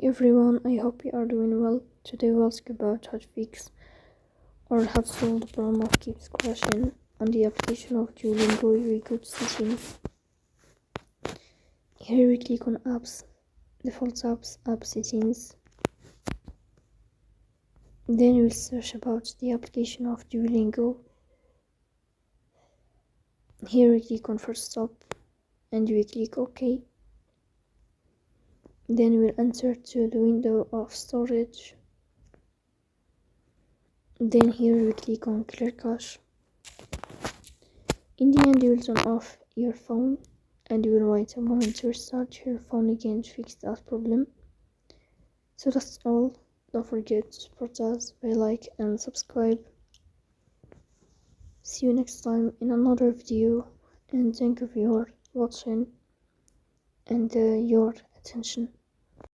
Everyone, I hope you are doing well. Today we'll talk about how to fix or how to solve the problem of keeps crashing on the application of Duolingo. We go to settings. Here we click on apps, default apps, app settings. Then we'll search about the application of Duolingo. Here we click on first stop and we click OK. Then we'll enter to the window of storage. Then here we click on clear cache. In the end, you will turn off your phone and you will wait a moment to restart your phone again to fix that problem. So that's all. Don't forget to support us by like and subscribe. See you next time in another video, and thank you for your watching and your attention.